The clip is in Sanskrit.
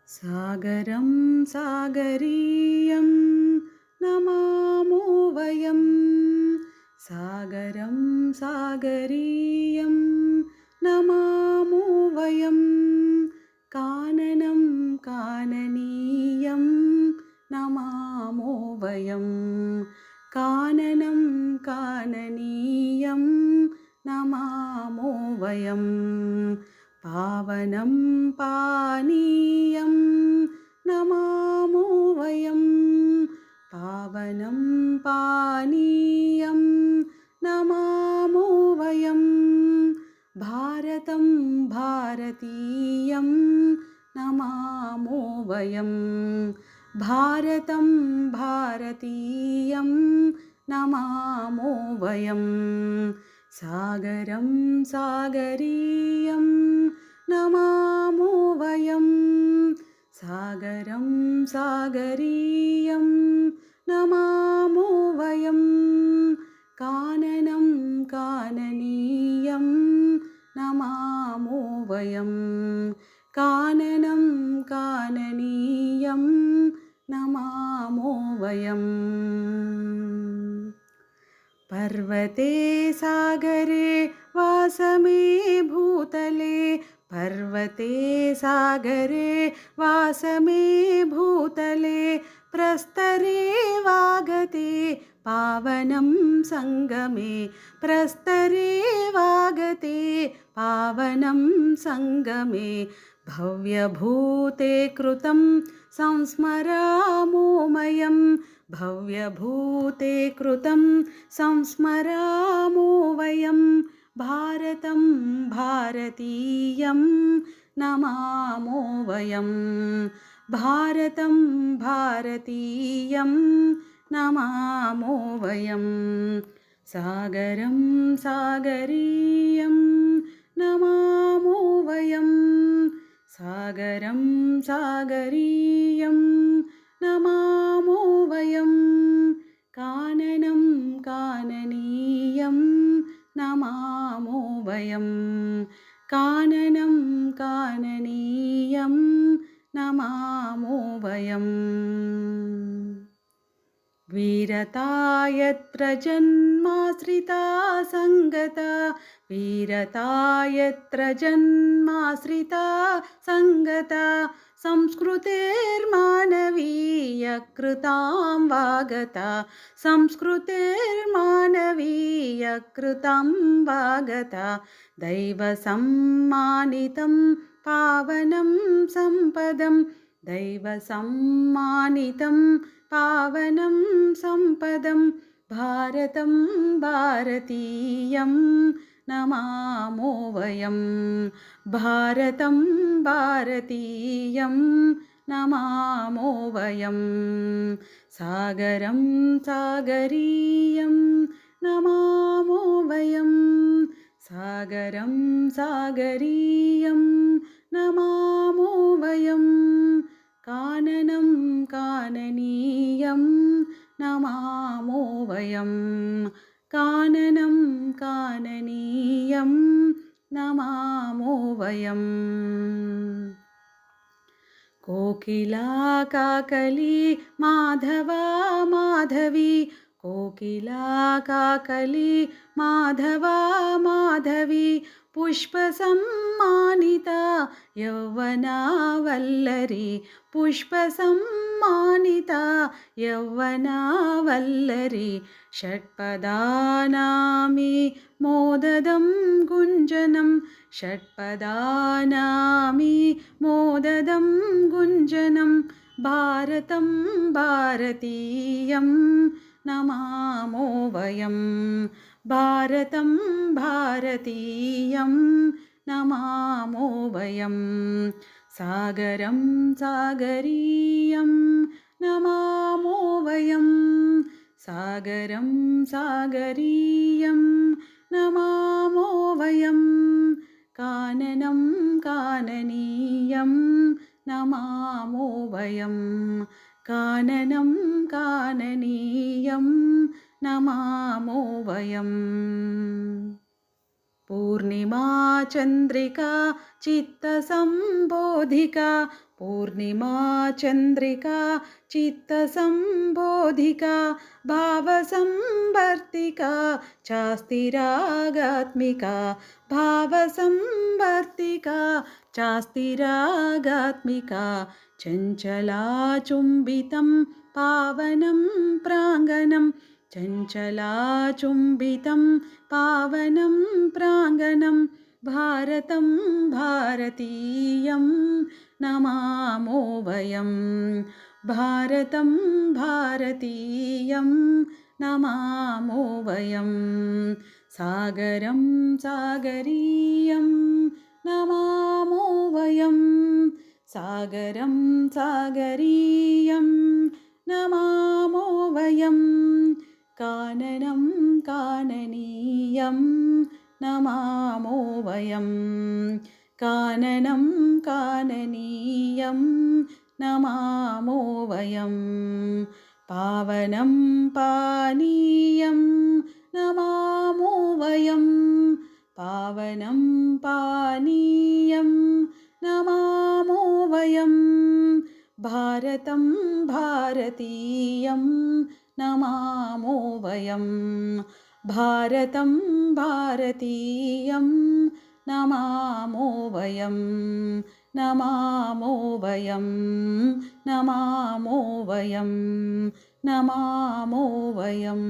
सागरं सागरीयं नमामो वयं। सागरं सागरीयं नमामो वयं। काननं काननीयं नमामो वयं। काननं काननीयं नमामो वयं। पावनं पानीयं नमामो वयं। पावनं पानीयं नमामो वयं। भारतं भारतीयं नमामो वयं। भारतं भारतीयं नमामो वयं। सागरं सागरीयं नमामो वयं। सागरं सागरीयं नमामो वयं। काननं काननीयं नमामो वयं। काननं काननीयं नमामो वयं। पर्वते सागरे वासमे भूतले। पर्वते सागरे वासमे भूतले। प्रस्तरे वागते पावनं सङ्गमे। प्रस्तरे वागते पावनं सङ्गमे। भव्यभूते कृतं संस्मरामो वयं। भव्यभूते कृतं संस्मरामो वयं। भारतं भारतीयं नमामो वयं। भारतं भारतीयं नमामो वयं। सागरं सागरीयं नमामो वयं। सागरं सागरीयं नमामो वयं। काननं काननीयं नमामो वयं। काननं काननीयं नमामो वयं। वीरता यत्र जन्माश्रिता सङ्गता। वीरता यत्र जन्माश्रिता सङ्गता। संस्कृतेर्मानवीयकृतां वागता। संस्कृतेर्मानवीयकृतां वागता। दैवसम्मानितं पावनं सम्पदं। दैवसम्मानितं पावनं सम्पदं। भारतं भारतीयं नमामो वयं। भारतं भारतीयं नमामो वयं। सागरं सागरीयं नमामो वयं। सागरं सागरीयं नमामो वयं। काननं काननीयं नमामो वयं। काननं काननीयं नमामो वयं। कोकिला काकली माधवा माधवी। कोकिला काकली माधवा माधवी। पुष्पसम्मानिता यौवना वल्लरी। पुष्पसम्मानिता यौवना वल्लरी। षट्पदानामि मोददं गुञ्जनं। षट्पदानामि मोददं गुञ्जनं। भारतं भारतीयं नमामो वयं। भारतं भारतीयं नमामो वयं। सागरं सागरीयं नमामो वयं। सागरं सागरीयं नमामो वयं। काननं काननीयं नमामो वयं। काननं काननीयं नमामो वयम्। पूर्णिमा चन्द्रिका चित्तसम्बोधिका पूर्णिमा चन्द्रिका चित्तसम्बोधिका भावसंवर्तिका चास्तिरागात्मिका भावसंवर्तिका चास्तिरागात्मिका चञ्चलाचुम्बितं पावनं प्राङ्गणं चञ्चलाचुम्बितं पावनं प्राङ्गणं भारतं भारतीयं नमामो वयं भारतं भारतीयं नमामो वयं सागरं सागरीयं नमामो वयं सागरं सागरीयं नमामो वयं काननं काननीयं नमामो वयं काननं काननीयं नमामो वयं पावनं पानीयं नमामो वयं पावनं पानीयं नमामो वयं भारतं भारतीयं नमामो वयं भारतं भारतीयं नमामो वयं नमामो वयं नमामो वयं नमामो वयम्